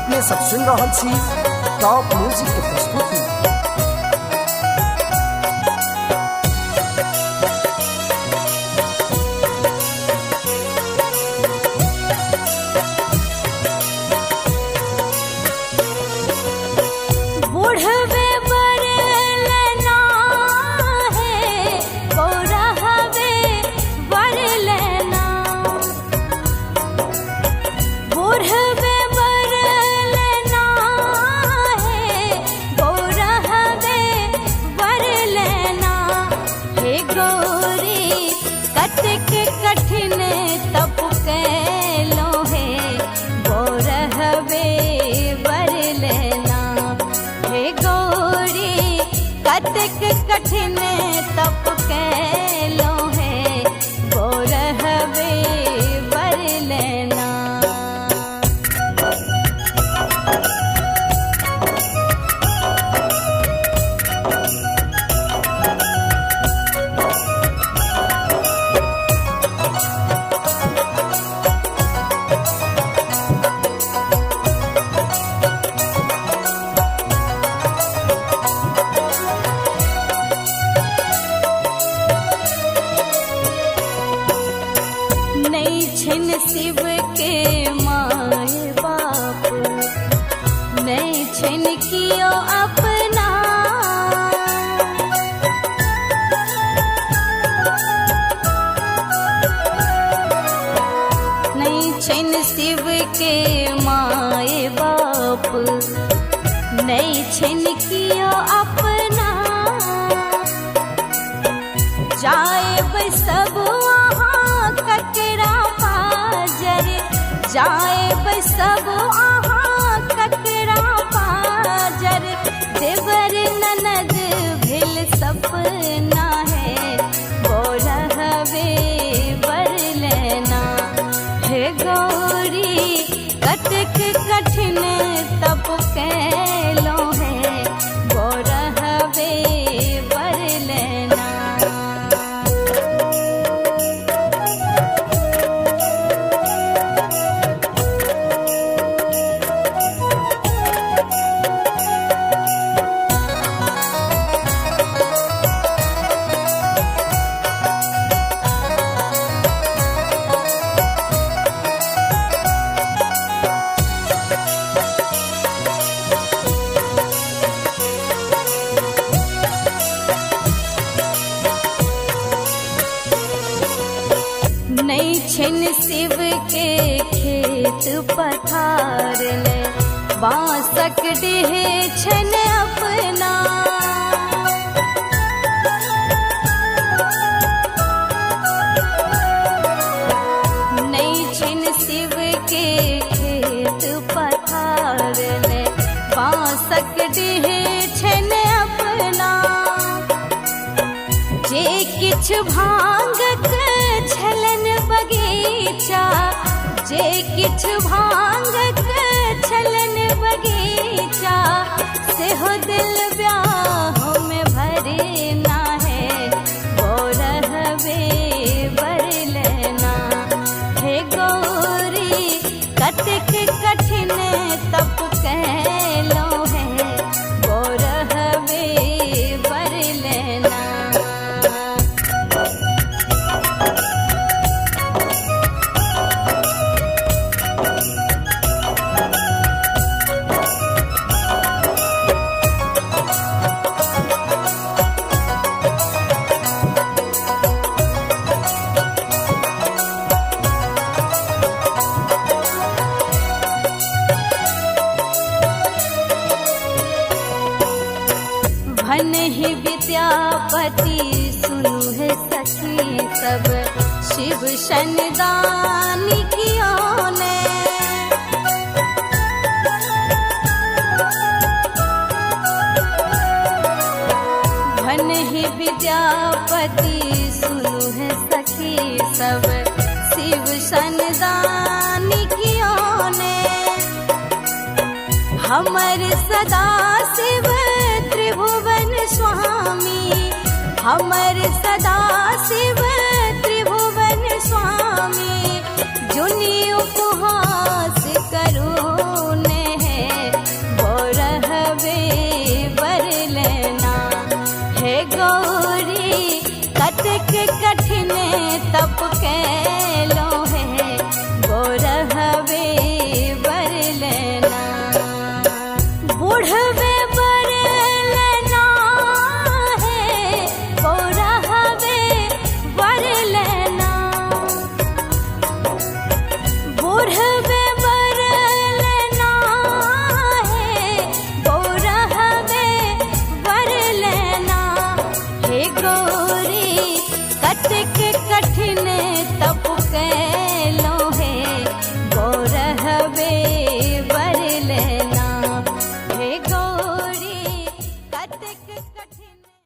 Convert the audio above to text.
अपने सब सुन रहल छी टॉप म्यूजिक के प्रस्तुति। कठिन तप कैलो है वो रहवे वर लेना। छिन शिव के माए बाप नहीं छिन कियो अपना, नहीं छिन शिव के माए बाप नहीं छिन कियो अपना। जाए सब वहाँ ककरा जाए सब आहाँ ककरा पाजर, देवर ननद भिल सपना है वो रहवे वर लेना। हे गौरी कतक कठिन तप कैलो है वो रहवे वर लेना। नहीं छिन शिव के खेत पथार ले बांसक डेहे छन अपना। नहीं छिन शिव के खेत पथार ले बांसक डेहे छन अपना। जे किछ भांगक छलन बगीचा, जे किछ भांगक छलन बगीचा, से हो दिल ब्याह में भरना है वो रहवे वर लेना। हे गौरी कतक कठिन तप कैलो है वो रहवे वर लेना। भन ही विद्यापति सुनु है सखी सब शिव शनदान कियो ने। भन ही विद्यापति सुनु है सखी सब शिव शनदान कियो ने। हमर सदा शिव त्रिभुवन स्वामी, हमर सदा शिव त्रिभुवन स्वामी। जुनि उपहास करो